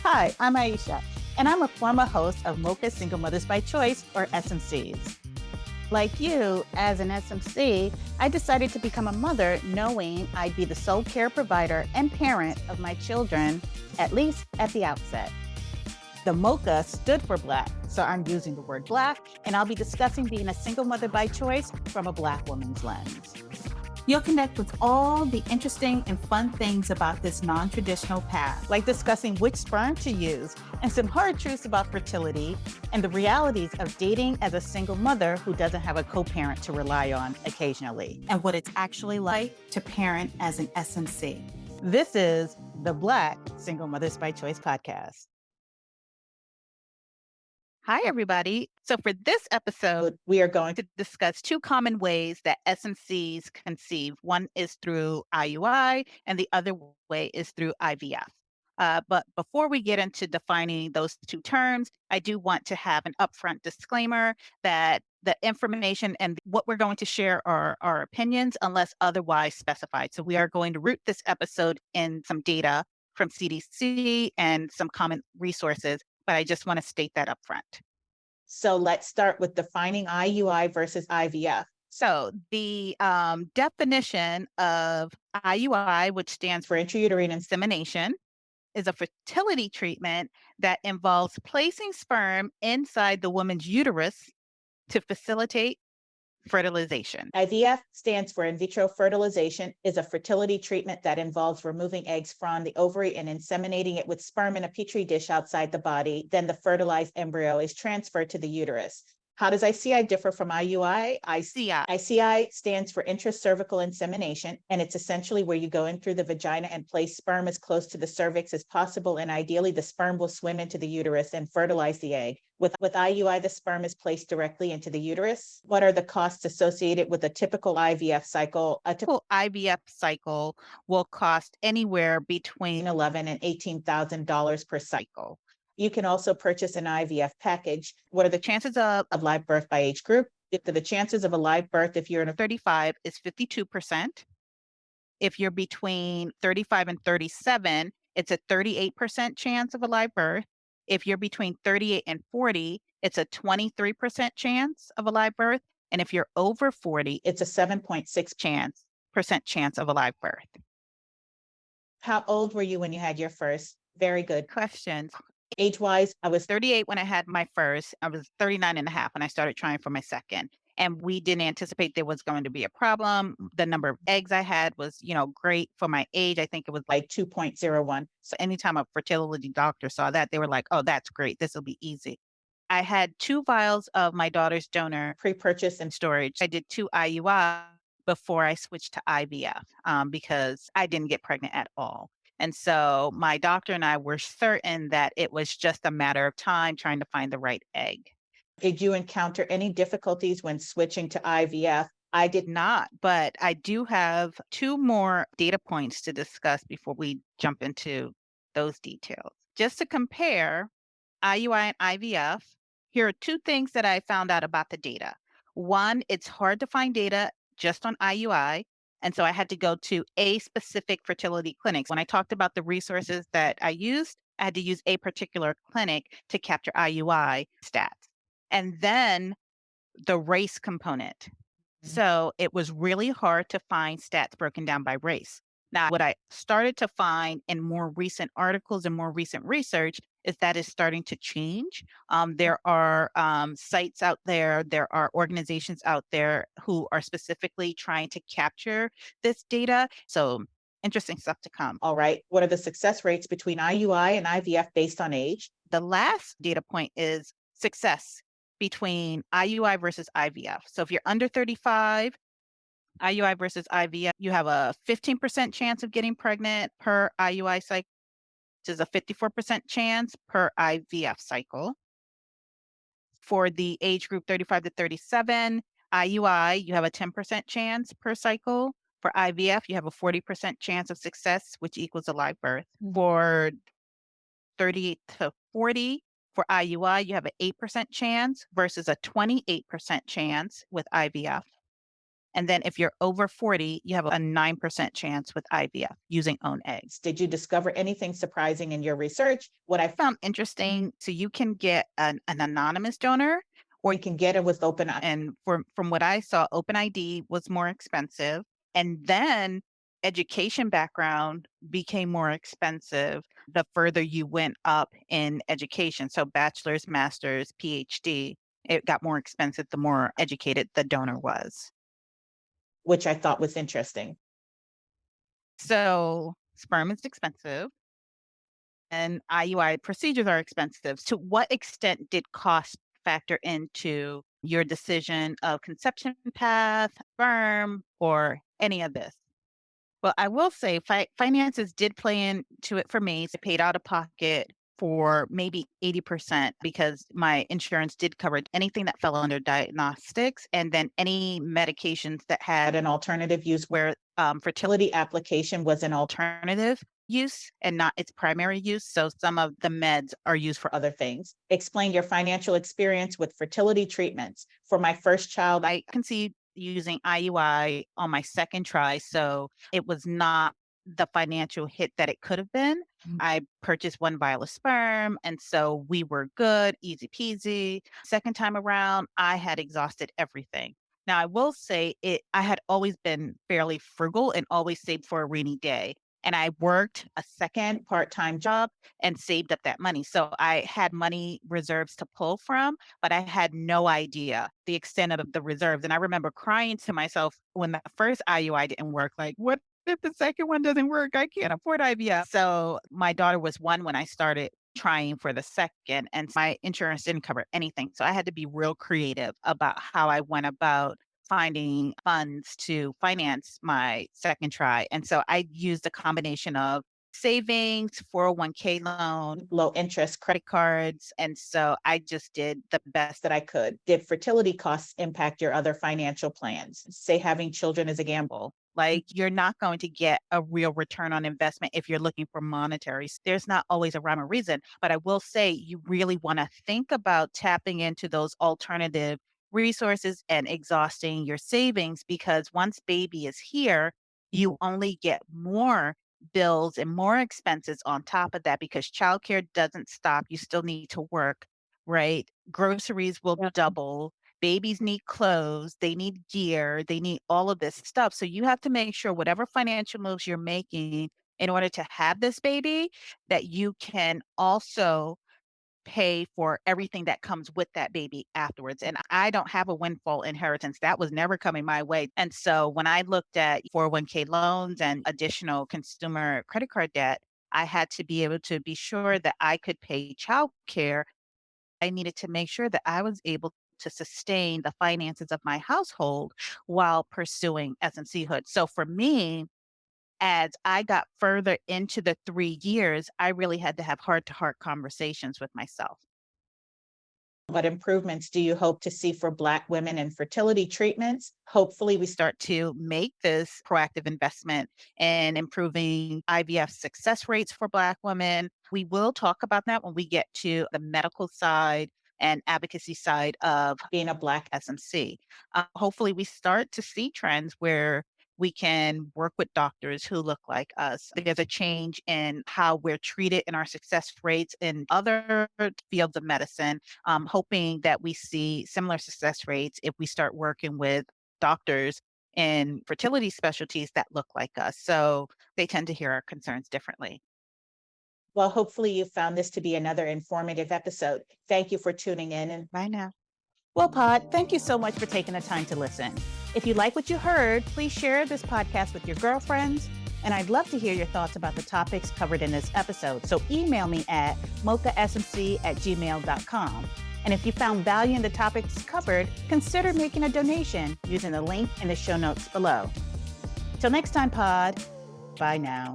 Hi, I'm Aisha, and I'm a former host of Mocha Single Mothers by Choice, or SMCs. Like you, as an SMC, I decided to become a mother knowing I'd be the sole care provider and parent of my children, at least at the outset. The Mocha stood for Black, so I'm using the word Black, and I'll be discussing being a single mother by choice from a Black woman's lens. You'll connect with all the interesting and fun things about this non-traditional path, like discussing which sperm to use and some hard truths about fertility and the realities of dating as a single mother who doesn't have a co-parent to rely on occasionally, and what it's actually like to parent as an SMC. This is the Black Single Mothers by Choice podcast. Hi, everybody. So for this episode, we are going to discuss two common ways that SMCs conceive. One is through IUI, and the other way is through IVF. But before we get into defining those two terms, I do want to have an upfront disclaimer that the information and what we're going to share are our opinions unless otherwise specified. So we are going to root this episode in some data from CDC and some common resources, but I just want to state that up front. So let's start with defining IUI versus IVF. So the definition of IUI, which stands for intrauterine insemination, is a fertility treatment that involves placing sperm inside the woman's uterus to facilitate fertilization. IVF stands for in vitro fertilization, is a fertility treatment that involves removing eggs from the ovary and inseminating it with sperm in a petri dish outside the body. Then the fertilized embryo is transferred to the uterus. How does ICI differ from IUI? ICI stands for intracervical insemination, and it's essentially where you go in through the vagina and place sperm as close to the cervix as possible, and ideally the sperm will swim into the uterus and fertilize the egg. With IUI, the sperm is placed directly into the uterus. What are the costs associated with a typical IVF cycle? A typical IVF cycle will cost anywhere between $11,000 and $18,000 per cycle. You can also purchase an IVF package. What are the chances of live birth by age group? The chances of a live birth if you're in a 35 is 52%. If you're between 35 and 37, it's a 38% chance of a live birth. If you're between 38 and 40, it's a 23% chance of a live birth. And if you're over 40, it's a 7.6% chance of a live birth. How old were you when you had your first? Very good question. Age-wise, I was 38 when I had my first. I was 39 and a half when I started trying for my second. And we didn't anticipate there was going to be a problem. The number of eggs I had was, great for my age. I think it was like 2.01. So anytime a fertility doctor saw that, they were like, oh, that's great. This will be easy. I had 2 vials of my daughter's donor pre-purchase and storage. I did 2 IUI before I switched to IVF because I didn't get pregnant at all. And so my doctor and I were certain that it was just a matter of time trying to find the right egg. Did you encounter any difficulties when switching to IVF? I did not, but I do have 2 more data points to discuss before we jump into those details. Just to compare IUI and IVF, here are 2 things that I found out about the data. One, it's hard to find data just on IUI. And so I had to go to a specific fertility clinic. When I talked about the resources that I used, I had to use a particular clinic to capture IUI stats. And then the race component. So it was really hard to find stats broken down by race. Now, what I started to find in more recent articles and more recent research is that is starting to change. There are sites out there, there are organizations out there who are specifically trying to capture this data. So interesting stuff to come. All right. What are the success rates between IUI and IVF based on age? The last data point is success between IUI versus IVF. So if you're under 35, IUI versus IVF, you have a 15% chance of getting pregnant per IUI cycle, which is a 54% chance per IVF cycle. For the age group 35 to 37, IUI, you have a 10% chance per cycle. For IVF, you have a 40% chance of success, which equals a live birth. For 38 to 40, for IUI, you have an 8% chance versus a 28% chance with IVF. And then if you're over 40, you have a 9% chance with IVF using own eggs. Did you discover anything surprising in your research? What I Found interesting, so you can get an anonymous donor, or you can get it with open eye. and from what I saw, OpenID was more expensive, and then education background became more expensive the further you went up in education. So bachelor's, master's, PhD, it got more expensive the more educated the donor was. Which I thought was interesting. So sperm is expensive and IUI procedures are expensive. To what extent did cost factor into your decision of conception path, sperm, or any of this? Well, I will say finances did play into it for me. So I paid out of pocket for maybe 80% because my insurance did cover anything that fell under diagnostics and then any medications that had An alternative use where fertility application was an alternative use and not its primary use. So some of the meds are used for other things. Explain your financial experience with fertility treatments. For my first child, I conceived using IUI on my second try, so it was not the financial hit that it could have been. I purchased 1 vial of sperm, and so we were good, easy peasy. Second time around, I had exhausted everything. Now, I will say I had always been fairly frugal and always saved for a rainy day, and I worked a second part-time job and saved up that money. So I had money reserves to pull from, but I had no idea the extent of the reserves. And I remember crying to myself when the first IUI didn't work, like, what if the second one doesn't work? I can't afford IVF. So my daughter was 1 when I started trying for the second, and my insurance didn't cover anything. So I had to be real creative about how I went about finding funds to finance my second try. And so I used a combination of savings, 401k loan, low interest credit cards. And so I just did the best that I could. Did fertility costs impact your other financial plans? Say having children is a gamble. Like, you're not going to get a real return on investment if you're looking for monetary. There's not always a rhyme or reason, but I will say you really want to think about tapping into those alternative resources and exhausting your savings because once baby is here, you only get more bills and more expenses on top of that because childcare doesn't stop. You still need to work, right? Groceries will double. Babies need clothes, they need gear, they need all of this stuff. So you have to make sure whatever financial moves you're making in order to have this baby, that you can also pay for everything that comes with that baby afterwards. And I don't have a windfall inheritance. That was never coming my way. And so when I looked at 401k loans and additional consumer credit card debt, I had to be able to be sure that I could pay childcare. I needed to make sure that I was able to sustain the finances of my household while pursuing S&C hood. So for me, as I got further into the 3 years, I really had to have heart-to-heart conversations with myself. What improvements do you hope to see for Black women in fertility treatments? Hopefully, we Start to make this proactive investment in improving IVF success rates for Black women. We will talk about that when we get to the medical side and advocacy side of being a Black SMC. Hopefully, we start to see trends where we can work with doctors who look like us. There's a change in how we're treated in our success rates in other fields of medicine. Hoping that we see similar success rates if we start working with doctors in fertility specialties that look like us. So they tend to hear our concerns differently. Well, hopefully you found this to be another informative episode. Thank you for tuning in. And Bye now. Well, Pod, thank you so much for taking the time to listen. If you like what you heard, please share this podcast with your girlfriends. And I'd love to hear your thoughts about the topics covered in this episode. So email me at mochasmc@gmail.com. And if you found value in the topics covered, consider making a donation using the link in the show notes below. Till next time, Pod. Bye now.